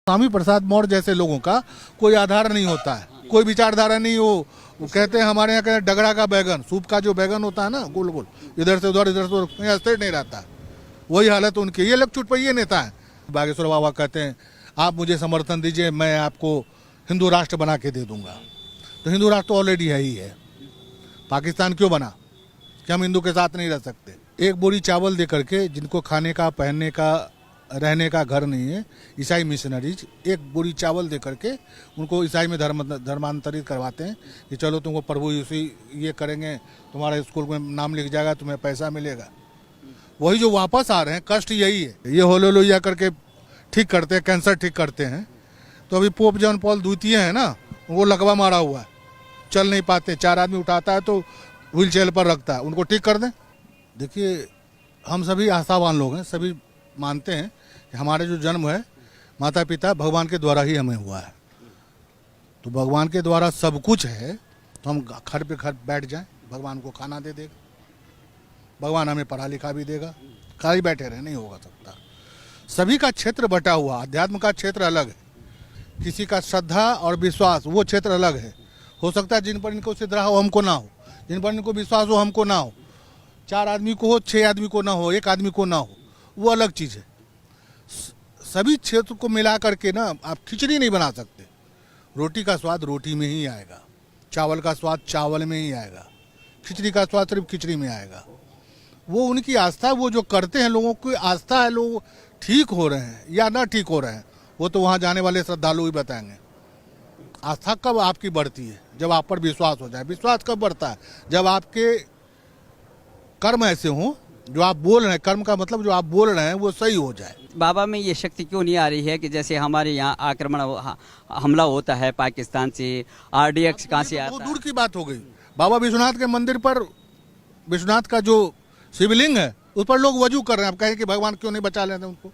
स्वामी प्रसाद मौर्य जैसे लोगों का कोई आधार नहीं होता है, कोई विचारधारा नहीं। वो कहते हैं हमारे यहाँ कहते डगड़ा का बैगन, सूप का जो बैगन होता है ना, गोल गोल इधर से उधर स्थिर नहीं रहता, वही हालत उनकी। ये लोग चुटपैये नेता है। बागेश्वर बाबा कहते हैं आप मुझे समर्थन दीजिए, मैं आपको हिंदू राष्ट्र बना के दे दूंगा। तो हिंदू राष्ट्र तो ऑलरेडी है ही है, पाकिस्तान क्यों बना कि हम हिंदू के साथ नहीं रह सकते। एक बोरी चावल दे करके जिनको खाने का, पहनने का, रहने का घर नहीं है, ईसाई मिशनरीज एक बोरी चावल दे करके उनको ईसाई में धर्मांतरित करवाते हैं कि चलो तुमको प्रभु यीशु ये करेंगे, तुम्हारे स्कूल में नाम लिख जाएगा, तुम्हें पैसा मिलेगा। वही जो वापस आ रहे हैं, कष्ट यही है। ये होलोलोया करके ठीक करते हैं, कैंसर ठीक करते हैं। तो अभी पोप जॉन पॉल द्वितीय है ना, वो लगवा मारा हुआ है, चल नहीं पाते, 4 आदमी उठाता है तो व्हील चेयर पर रखता है, उनको ठीक कर दें। देखिए हम सभी आस्थावान लोग हैं, सभी मानते हैं कि हमारे जो जन्म है माता पिता भगवान के द्वारा ही हमें हुआ है। तो भगवान के द्वारा सब कुछ है, तो हम घर पे घर बैठ जाएं, भगवान को खाना दे देगा, भगवान हमें पढ़ा लिखा भी देगा। खाली बैठे रहे नहीं होगा सकता। सभी का क्षेत्र बटा हुआ, अध्यात्म का क्षेत्र अलग है, किसी का श्रद्धा और विश्वास वो क्षेत्र अलग है। हो सकता है जिन पर इनको सिद्धा हो हमको ना हो, जिन पर इनको विश्वास हो हमको ना हो, 4 आदमी को हो, 6 आदमी को ना हो, 1 आदमी को ना हो, वो अलग चीज़ है। सभी क्षेत्र को मिला करके ना आप खिचड़ी नहीं बना सकते। रोटी का स्वाद रोटी में ही आएगा, चावल का स्वाद चावल में ही आएगा, खिचड़ी का स्वाद सिर्फ खिचड़ी में आएगा। वो उनकी आस्था, वो जो करते हैं, लोगों की आस्था है। लोग ठीक हो रहे हैं या ना ठीक हो रहे हैं वो तो वहाँ जाने वाले श्रद्धालु ही बताएंगे। आस्था कब आपकी बढ़ती है? जब आप पर विश्वास हो जाए। विश्वास कब बढ़ता है? जब आपके कर्म ऐसे हों, जो आप बोल रहे हैं, कर्म का मतलब जो आप बोल रहे हैं वो सही हो जाए। बाबा में ये शक्ति क्यों नहीं आ रही है कि जैसे हमारे यहाँ आक्रमण हमला होता है पाकिस्तान से, RDX कहाँ से आता है? बहुत दूर की बात हो गई। बाबा विश्वनाथ के मंदिर पर विश्वनाथ का जो शिवलिंग है उस पर लोग वजू कर रहे हैं। आप कहें कि भगवान क्यों नहीं बचा लेते उनको?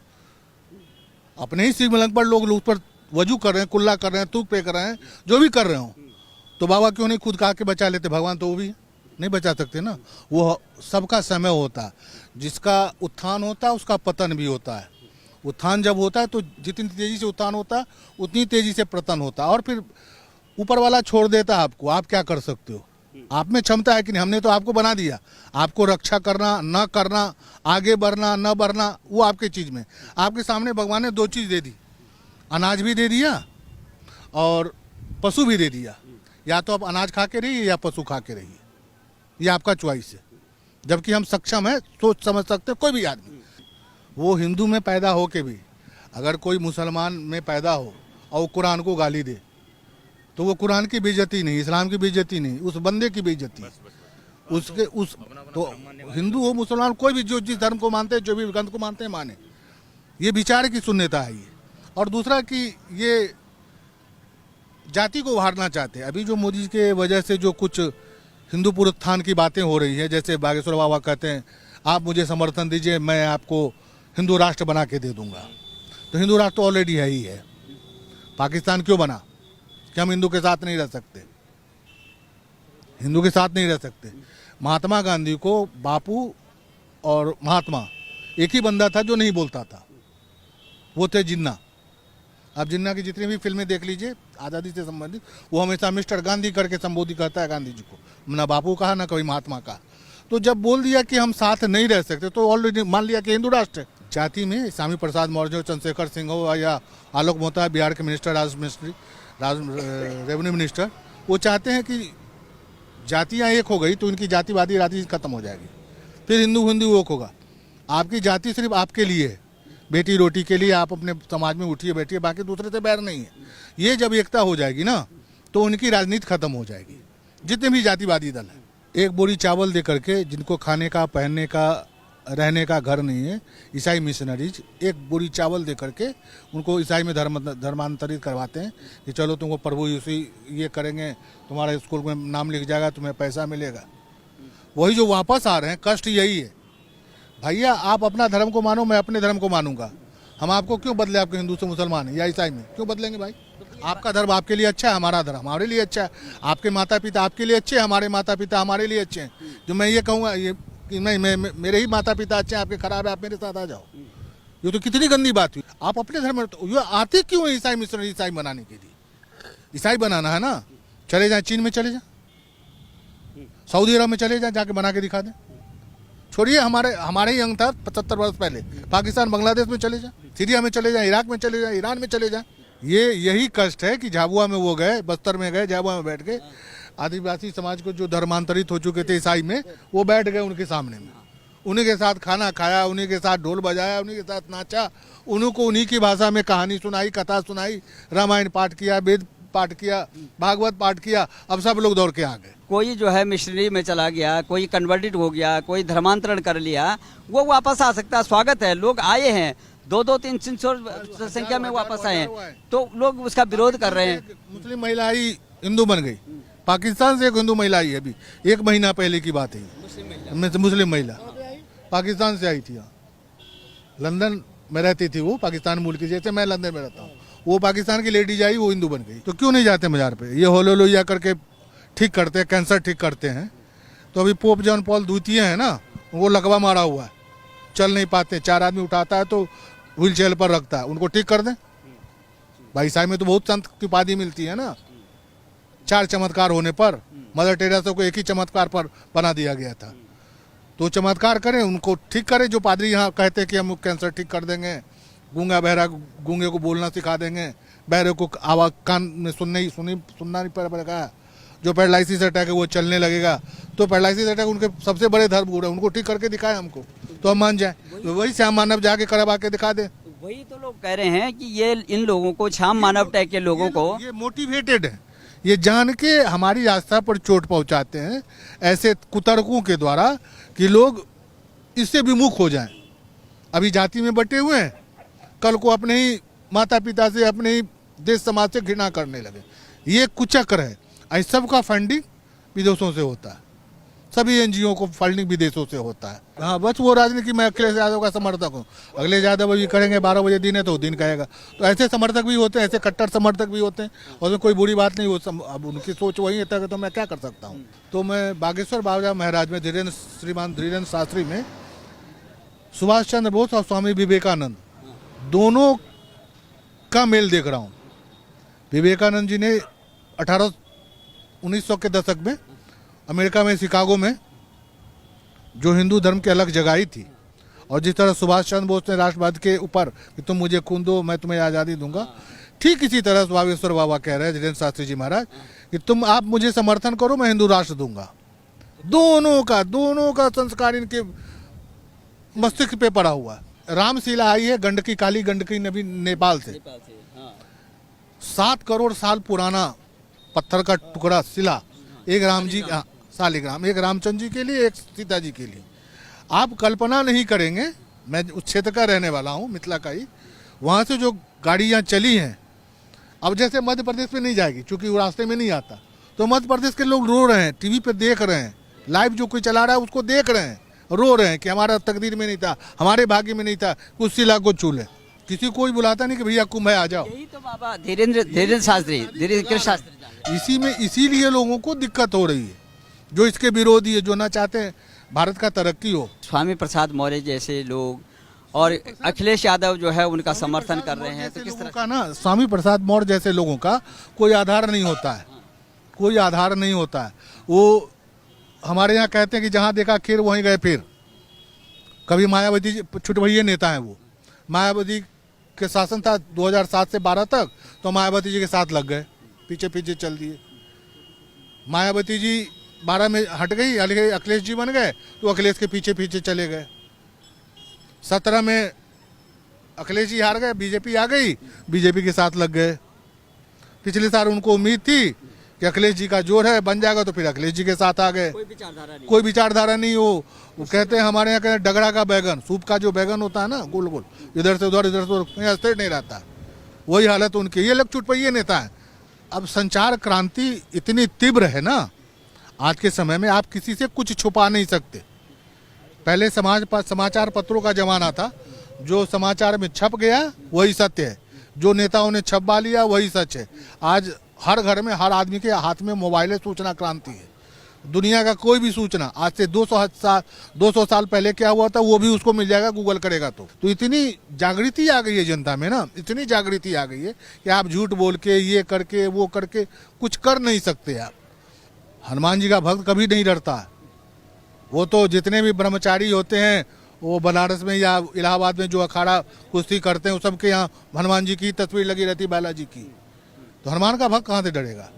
अपने ही शिवलिंग पर लोग उस पर वजू कर रहे हैं, कुल्ला कर रहे हैं, थूक फेंक रहे हैं, जो भी कर रहे हो, तो बाबा क्यों नहीं खुद कहा के बचा लेते? भगवान तो वो भी नहीं बचा सकते ना। वो सबका समय होता है, जिसका उत्थान होता है उसका पतन भी होता है। उत्थान जब होता है तो जितनी तेजी से उत्थान होता है उतनी तेजी से पतन होता है, और फिर ऊपर वाला छोड़ देता है आपको। आप क्या कर सकते हो? आप में क्षमता है कि नहीं? हमने तो आपको बना दिया, आपको रक्षा करना न करना, आगे बढ़ना न बढ़ना, वो आपके चीज में। आपके सामने भगवान ने 2 चीज दे दी, अनाज भी दे दिया और पशु भी दे दिया। या तो आप अनाज खा के रहिए या पशु खा के रहिए, ये आपका चॉइस है। जबकि हम सक्षम है, सोच समझ सकते कोई भी आदमी। वो हिंदू में पैदा हो के भी अगर कोई मुसलमान में पैदा हो और वो कुरान को गाली दे तो वो कुरान की बेइज्जती नहीं, इस्लाम की बेइज्जती नहीं, उस बंदे की बेइज्जती। उसके उस तो हिंदू हो मुसलमान कोई भी जो जिस धर्म को मानते हैं, जो भी ग्रंथ को मानते हैं, माने। ये विचार की शून्यता है ये। और दूसरा कि ये जाति को उभारना चाहते हैं। अभी जो मोदी के वजह से जो कुछ हिंदू पुनरुत्थान की बातें हो रही है, जैसे बागेश्वर बाबा कहते हैं आप मुझे समर्थन दीजिए, मैं आपको हिंदू राष्ट्र बना के दे दूंगा। तो हिंदू राष्ट्र तो ऑलरेडी है ही है, पाकिस्तान क्यों बना कि हम हिंदू के साथ नहीं रह सकते? हिंदू के साथ नहीं रह सकते। महात्मा गांधी को बापू और महात्मा एक ही बंदा था जो नहीं बोलता था, वो थे जिन्ना। आप जिन्ना की जितनी भी फिल्में देख लीजिए आज़ादी से संबंधित, वो हमेशा मिस्टर गांधी करके संबोधित करता है गांधी जी को, ना बापू कहा ना कभी महात्मा कहा। तो जब बोल दिया कि हम साथ नहीं रह सकते तो ऑलरेडी मान लिया कि हिंदू राष्ट्र है। जाति में स्वामी प्रसाद मौर्य हो, चंद्रशेखर सिंह हो, या आलोक मेहता बिहार के मिनिस्टर, रेवेन्यू मिनिस्टर, वो चाहते हैं कि जातियाँ एक हो गई तो इनकी जातिवादी राजनीति खत्म हो जाएगी, फिर हिंदू हिंदू एक होगा। आपकी जाति सिर्फ आपके लिए है, बेटी रोटी के लिए आप अपने समाज में उठिए बैठिए, बाकी दूसरे से बैर नहीं है। ये जब एकता हो जाएगी ना तो उनकी राजनीति खत्म हो जाएगी, जितने भी जातिवादी दल हैं। एक बोरी चावल दे करके जिनको खाने का, पहनने का, रहने का घर नहीं है, ईसाई मिशनरीज एक बोरी चावल दे करके उनको ईसाई में धर्मांतरित करवाते हैं कि चलो तुमको प्रभु यीशु ये करेंगे, तुम्हारे स्कूल में नाम लिख जाएगा, तुम्हें पैसा मिलेगा। वही जो वापस आ रहे हैं, कष्ट यही है। भैया आप अपना धर्म को मानो, मैं अपने धर्म को मानूंगा। हम आपको क्यों बदले? आपके हिंदू से मुसलमान है या ईसाई में क्यों बदलेंगे भाई? आपका धर्म आपके लिए अच्छा है, हमारा धर्म हमारे लिए अच्छा है। आपके माता पिता आपके लिए अच्छे हैं, हमारे माता पिता हमारे लिए अच्छे हैं। जो मैं ये कहूँगा ये कि नहीं, मैं मेरे ही माता पिता अच्छे हैं, आपके खराब है, आप मेरे साथ आ जाओ, ये तो कितनी गंदी बात हुई। आप अपने धर्म में ये आते क्यों है ईसाई मिशनरी ईसाई बनाने के लिए? ईसाई बनाना है ना, चले जाए चीन में, चले जाए सऊदी अरब में, चले जाए, जाके बना के दिखा दें। छोड़िए हमारे ही अंग था 75 वर्ष पहले, पाकिस्तान बांग्लादेश में चले जाए, सीरिया में चले जाए, इराक में चले जाए, ईरान में चले जाए। ये यही कष्ट है कि झाबुआ में वो गए, बस्तर में गए, झाबुआ में बैठ के आदिवासी समाज को जो धर्मांतरित हो चुके थे ईसाई में, वो बैठ गए उनके सामने में, उन्हीं के साथ खाना खाया, उन्हीं के साथ ढोल बजाया, उन्हीं के साथ नाचा, उनको उन्हीं की भाषा में कहानी सुनाई, कथा सुनाई, रामायण पाठ किया, वेद पाठ किया, भागवत पाठ किया। अब सब लोग दौड़ के आ गए। कोई जो है मिशनरी में चला गया, कोई कन्वर्टेड हो गया, कोई धर्मांतरण कर लिया, वो वापस आ सकता है। स्वागत है, लोग आए हैं, 2-300 संख्या में वापस आए हैं, तो लोग उसका विरोध कर रहे हैं। मुस्लिम महिला ही हिंदू बन गई, पाकिस्तान से एक हिंदू महिला आई है, अभी 1 महीना पहले की बात है। मुस्लिम महिला पाकिस्तान से आई थी, लंदन में रहती थी वो, पाकिस्तान मूल की, जैसे मैं लंदन में रहता हूँ। वो पाकिस्तान की लेडीज आई, वो हिंदू बन गई। तो क्यों नहीं जाते मजार पे? ये होलोलोया करके ठीक करते हैं, कैंसर ठीक करते हैं। तो अभी पोप जॉन पॉल द्वितीय है ना, वो लगवा मारा हुआ है, चल नहीं पाते, 4 आदमी उठाता है तो व्हील चेयर पर रखता है, उनको ठीक कर दें भाई। ईसाई में तो बहुत संत की उपाधि मिलती है ना, 4 चमत्कार होने पर मदर टेरेसा को एक ही चमत्कार पर बना दिया गया था। तो चमत्कार करें, उनको ठीक करें। जो पादरी यहाँ कहते हैं कि हम कैंसर ठीक कर देंगे, गूंगा बहरा गूंगे को बोलना सिखा देंगे, बहरे को आवाज कान में सुनना नहीं पड़ेगा, जो पैरालिसिस अटैक है वो चलने लगेगा। तो पैरालिसिस अटैक उनके सबसे बड़े धर्म गुरु है, उनको ठीक करके दिखाए हमको, तो हम मान जाए। वही श्याम मानव जाके करवा के दिखा दे। वही तो लोग कह रहे हैं कि ये इन लोगों को, श्याम मानव टाइप के लोगों को, ये मोटिवेटेड है, ये जान के हमारी आस्था पर चोट पहुंचाते हैं ऐसे कुतर्कों के द्वारा कि लोग इससे विमुख हो जाएं। अभी जाति में बटे हुए हैं, कल को अपने ही माता पिता से, अपने ही देश समाज से घृणा करने लगे। ये कुचक्र है। इस सब का फंडिंग विदेशों से होता है, सभी एनजीओ को फंडिंग विदेशों से होता है। हाँ, बस वो राजनीति, मैं अखिलेश यादव का समर्थक हूँ, अखिलेश यादव अभी करेंगे 12 बजे दिन है तो दिन कहेगा। तो ऐसे समर्थक भी होते हैं, ऐसे कट्टर समर्थक भी होते हैं, और उसमें कोई बुरी बात नहीं हो। अब उनकी सोच वही है, तो मैं क्या कर सकता हूँ। तो मैं बागेश्वर बाबा महाराज में श्रीमान धीरेन्द्र शास्त्री में सुभाष चंद्र बोस और स्वामी विवेकानंद दोनों का मेल देख रहा हूँ। विवेकानंद जी ने 1900 के दशक में अमेरिका में शिकागो में जो हिंदू धर्म की अलग जगाई थी, और जिस तरह सुभाष चंद्र बोस ने राष्ट्रवाद के ऊपर कि तुम मुझे खून दो मैं तुम्हें आज़ादी दूंगा, ठीक इसी तरह बागेश्वर बाबा कह रहे हैं धीरेन्द्र शास्त्री जी महाराज कि आप मुझे समर्थन करो, मैं हिंदू राष्ट्र दूंगा। दोनों का संस्कार इनके मस्तिष्क पे पड़ा हुआ है। रामशिला आई है गंडकी, काली गंडकी नबी नेपाल से, 7 करोड़ साल पुराना पत्थर का टुकड़ा शिला, एक राम जी, शालिग्राम, एक रामचंद्र जी के लिए, एक सीता जी के लिए। आप कल्पना नहीं करेंगे, मैं उस क्षेत्र का रहने वाला हूँ, मिथिला का ही, वहाँ से जो गाड़ियाँ चली हैं, अब जैसे मध्य प्रदेश में नहीं जाएगी क्योंकि वो रास्ते में नहीं आता, तो मध्य प्रदेश के लोग रो रहे हैं, टीवी पे देख रहे हैं, लाइव जो कोई चला रहा है उसको देख रहे हैं, रो रहे हैं कि हमारा तकदीर में नहीं था, हमारे भाग्य में नहीं था, कुछ शिला को छू ले। किसी कोई बुलाता नहीं कि भैया कुंभ है आ जाओ। यही तो बाबा धीरेन्द्र शास्त्री, इसीलिए लोगों को दिक्कत हो रही है, जो इसके विरोधी है, जो ना चाहते हैं भारत का तरक्की हो। स्वामी प्रसाद मौर्य जैसे लोग और अखिलेश यादव जो है उनका समर्थन कर रहे हैं, तो किस तरह का ना, स्वामी प्रसाद मौर्य जैसे लोगों का कोई आधार नहीं होता है, कोई आधार नहीं होता है। वो हमारे यहाँ कहते हैं कि जहाँ देखा खीर वहीं गए फिर। कभी मायावती जी छुटभैया नेता हैं, वो मायावती के शासन था 2007 से 12 तक, तो मायावती जी के साथ लग गए, पीछे पीछे चल दिए। मायावती जी 12 में हट गई, अखिलेश जी बन गए, तो अखिलेश के पीछे पीछे चले गए। 17 में अखिलेश जी हार गए, बीजेपी आ गई, बीजेपी के साथ लग गए। पिछले साल उनको उम्मीद थी कि अखिलेश जी का जोर है, बन जाएगा, तो फिर अखिलेश जी के साथ आ गए। कोई विचारधारा नहीं। वो कहते हैं हमारे यहाँ कहते डगड़ा का बैगन, सूप का जो बैगन होता है ना, गोल गोल, इधर से उधर, इधर से उधर, स्थिर नहीं रहता, वही हालत उनकी। ये लोग चुटपैये नेता है। अब संचार क्रांति इतनी तीव्र है ना आज के समय में, आप किसी से कुछ छुपा नहीं सकते। पहले समाचार पत्रों का जमाना था, जो समाचार में छप गया वही सत्य है, जो नेताओं ने छपवा लिया वही सच है। आज हर घर में, हर आदमी के हाथ में मोबाइल है, सूचना क्रांति है। दुनिया का कोई भी सूचना आज से 200 साल पहले क्या हुआ था वो भी उसको मिल जाएगा, गूगल करेगा तो इतनी जागृति आ गई है जनता में ना, इतनी जागृति आ गई है कि आप झूठ बोल के ये करके वो करके कुछ कर नहीं सकते आप। हनुमान जी का भक्त कभी नहीं डरता। वो तो जितने भी ब्रह्मचारी होते हैं वो बनारस में या इलाहाबाद में जो अखाड़ा कुश्ती करते हैं, वो सबके यहाँ हनुमान जी की तस्वीर लगी रहती, बालाजी की। तो हनुमान का भक्त कहाँ से डरेगा।